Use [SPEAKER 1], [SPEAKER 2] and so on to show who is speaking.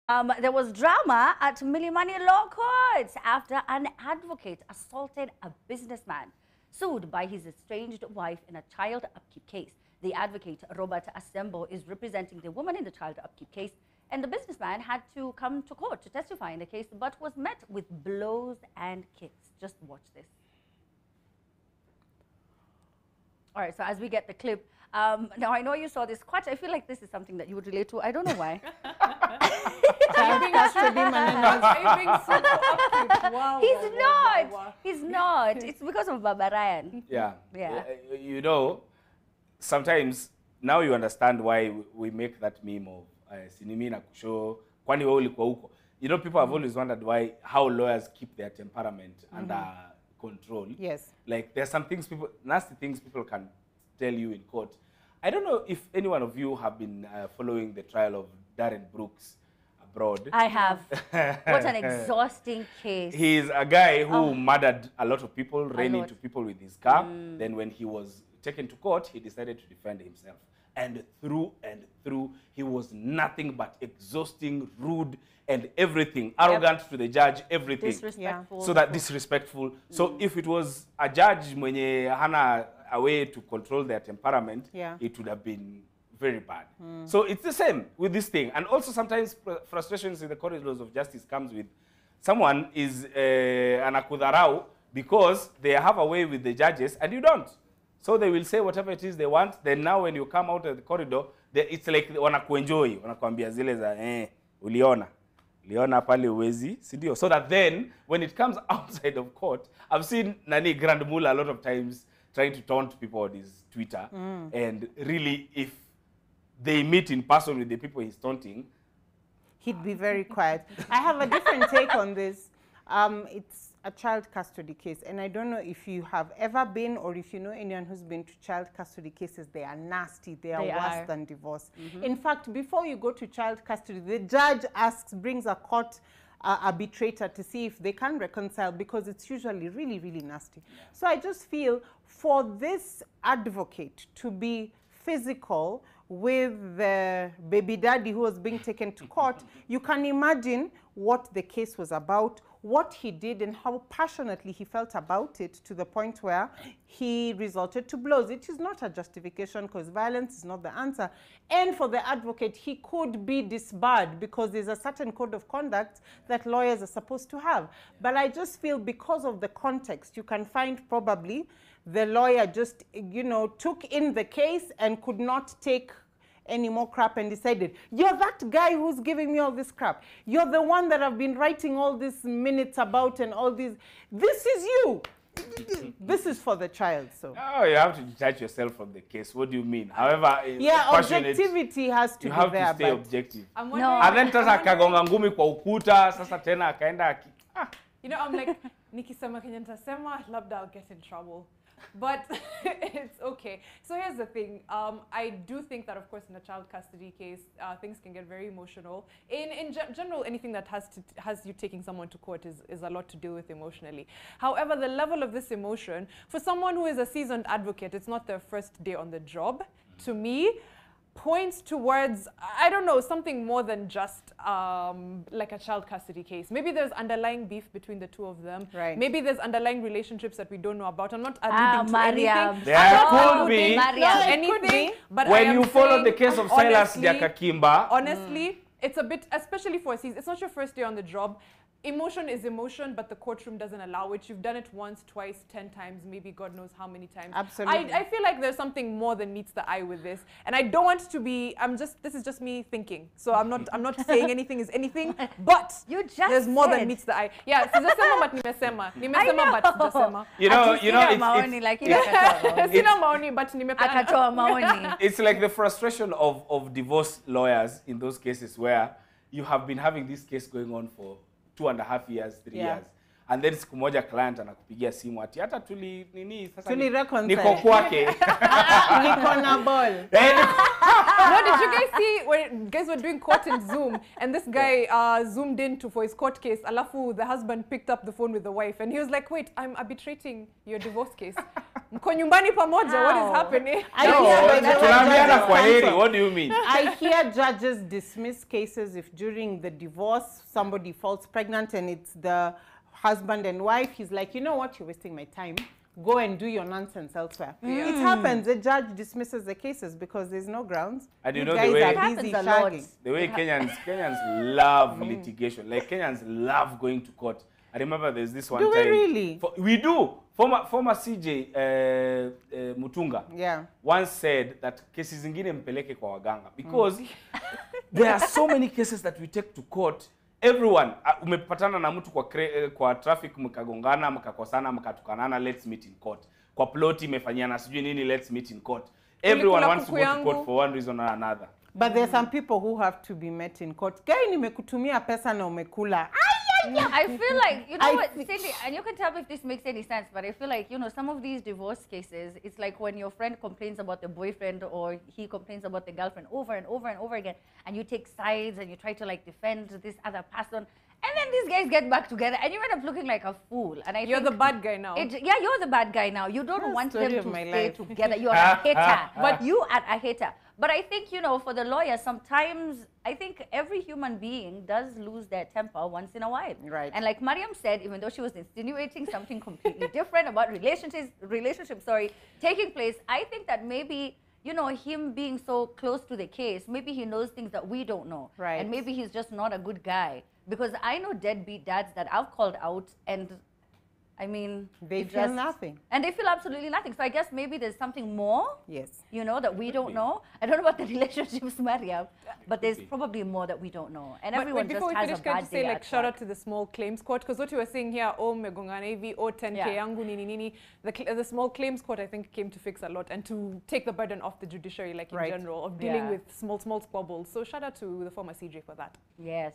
[SPEAKER 1] There was drama at Milimani Law Courts after an advocate assaulted a businessman sued by his estranged wife in a child upkeep case. The advocate, Robert Asembo, is representing the woman in the child upkeep case, and the businessman had to come to court to testify in the case, but was met with blows and kicks. Just watch this. All right, so as we get the clip, now I know you saw this. Quite, I feel like this is something that you would relate to. I don't know why. He's not. It's because of Baba Ryan.
[SPEAKER 2] Yeah.
[SPEAKER 1] Yeah.
[SPEAKER 2] You know, sometimes now you understand why we make that meme of sinimi na kusho kwani wewe ulikuwa huko. You know, people have always wondered how lawyers keep their temperament under control.
[SPEAKER 3] Yes.
[SPEAKER 2] Like there's some things nasty things people can tell you in court. I don't know if any one of you have been following the trial of Darren Brooks abroad.
[SPEAKER 1] I have. What an exhausting case.
[SPEAKER 2] He's a guy who murdered a lot of people, ran into people with his car. Then when he was taken to court, he decided to defend himself. And through, he was nothing but exhausting, rude, and everything. Arrogant to the judge, everything.
[SPEAKER 1] Disrespectful.
[SPEAKER 2] So that disrespectful. So if it was a judge mwenye hana a way to control their temperament, it would have been very bad. So it's the same with this thing. And also sometimes frustrations in the corridors of justice comes with someone is anakudharau because they have a way with the judges and you don't. So they will say whatever it is they want. Then now when you come out of the corridor, it's like wanakuenjoy, wanakuambia zile za uliona pale uwezi, sidio? So that then when it comes outside of court, I've seen Nani Grand Mula a lot of times trying to taunt people on his Twitter. And really, if they meet in person with the people he's taunting,
[SPEAKER 3] he'd be very quiet. I have a different take on this. It's a child custody case, and I don't know if you have ever been or if you know anyone who's been to child custody cases. They are nasty. They are worse than divorce. In fact, before you go to child custody, the judge brings a court arbitrator to see if they can reconcile, because it's usually really, really nasty. So I just feel for this advocate to be physical with the baby daddy who was being taken to court, you can imagine what the case was about, what he did, and how passionately he felt about it, to the point where he resorted to blows. It is not a justification, because violence is not the answer. And for the advocate, he could be disbarred, because there's a certain code of conduct that lawyers are supposed to have. But I just feel because of the context, you can find probably the lawyer just, you know, took in the case and could not take any more crap and decided, you're that guy who's giving me all this crap. You're the one that I've been writing all these minutes about and all these. This is you. This is for the child. So.
[SPEAKER 2] Oh, you have to detach yourself from the case. What do you mean? However,
[SPEAKER 3] objectivity has to be there.
[SPEAKER 2] You have to stay objective.
[SPEAKER 1] No.
[SPEAKER 2] And then sasa akagonga ngumi kwa ukuta, sasa tena akaenda.
[SPEAKER 4] You know, I'm like, nikisema kenye nitasema, labda I'll get in trouble. But it's okay. So here's the thing. I do think that, of course, in a child custody case, things can get very emotional. In general, anything that has you taking someone to court is a lot to deal with emotionally. However, the level of this emotion, for someone who is a seasoned advocate, it's not their first day on the job, to me, points towards, I don't know, something more than just like a child custody case. Maybe there's underlying beef between the two of them.
[SPEAKER 3] Right.
[SPEAKER 4] Maybe there's underlying relationships that we don't know about. I'm not alluding to anything.
[SPEAKER 2] There could be.
[SPEAKER 4] Anything. But
[SPEAKER 2] when you follow the case of Silas Diakakimba.
[SPEAKER 4] Honestly, it's a bit, especially for a season, it's not your first day on the job. Emotion is emotion, but the courtrum doesn't allow it. You've done it once, twice, 10 times, maybe God knows how many times.
[SPEAKER 3] Absolutely.
[SPEAKER 4] I feel like there's something more than meets the eye with this. And I don't want to be, this is just me thinking. So I'm not saying anything is anything, but there's more than meets the eye. Yeah, sijasema but nimesema. Nimesema but sijasema.
[SPEAKER 2] You know, it's like the frustration of divorce lawyers in those cases where you have been having this case going on for 2.5 years, 3 years. And then siku moja client anakupigia simu ati hata
[SPEAKER 3] reconcile.
[SPEAKER 2] Niko kwake.
[SPEAKER 3] Niko na ball.
[SPEAKER 4] No, did you guys see when guys were doing court in Zoom and this guy zoomed in for his court case, alafu the husband picked up the phone with the wife and he was like, wait, I'm arbitrating your divorce case. Mko nyumbani pamoja, what is happening?
[SPEAKER 2] Tunaambiana kwa heri, what do you mean?
[SPEAKER 3] I hear judges dismiss cases if during the divorce somebody falls pregnant and it's the husband and wife. He's like, you know what, you're wasting my time. Go and do your nonsense elsewhere. It happens. The judge dismisses the cases because there's no grounds.
[SPEAKER 2] And you
[SPEAKER 3] You
[SPEAKER 2] know
[SPEAKER 3] guys
[SPEAKER 2] the way
[SPEAKER 3] are busy shagging.
[SPEAKER 2] the way Kenyans love litigation. Like Kenyans love going to court. I remember there's this one
[SPEAKER 3] Do
[SPEAKER 2] time.
[SPEAKER 3] we really?
[SPEAKER 2] We do. Former CJ Mutunga once said that cases zingine mpeleke kwa waganga because there are so many cases that we take to court. Everyone, umepatana na mtu kwa traffic mkagongana, mkakosana, mkatukanana, let's meet in court. Kwa plot imefanyana sijui nini, let's meet in court. Everyone wants to go to court for one reason or another.
[SPEAKER 3] But there are some people who have to be met in court. Guy nimekutumia pesa na umekula.
[SPEAKER 1] I feel like, you know what, Cindy, and you can tell me if this makes any sense, but I feel like, you know, some of these divorce cases, it's like when your friend complains about the boyfriend or he complains about the girlfriend over and over and over again, and you take sides and you try to like defend this other person, and then these guys get back together and you end up looking like a fool. And I
[SPEAKER 4] You're
[SPEAKER 1] think
[SPEAKER 4] the bad guy now.
[SPEAKER 1] yeah, you're the bad guy now. You don't want them to stay
[SPEAKER 3] life.
[SPEAKER 1] together. You're a hater. But you are a hater. But I think, you know, for the lawyer, sometimes I think every human being does lose their temper once in a while.
[SPEAKER 3] Right.
[SPEAKER 1] And like Mariam said, even though she was insinuating something completely different about relationships taking place, I think that maybe, you know, him being so close to the case, maybe he knows things that we don't know.
[SPEAKER 3] Right.
[SPEAKER 1] And maybe he's just not a good guy. Because I know deadbeat dads that I've called out and I mean,
[SPEAKER 3] they feel nothing.
[SPEAKER 1] And they feel absolutely nothing. So I guess maybe there's something more,
[SPEAKER 3] yes,
[SPEAKER 1] you know, that we don't know. I don't know about the relationships, Mariam, but there's probably more that we don't know. And everyone just has a bad day.
[SPEAKER 4] Like, shout out to the small claims court, because what you were saying here, oh, megongana hivi, oh, 10K yangu, nini, nini. The small claims court, I think, came to fix a lot and to take the burden off the judiciary, like in general, of dealing with small squabbles. So shout out to the former CJ for that.
[SPEAKER 1] Yes.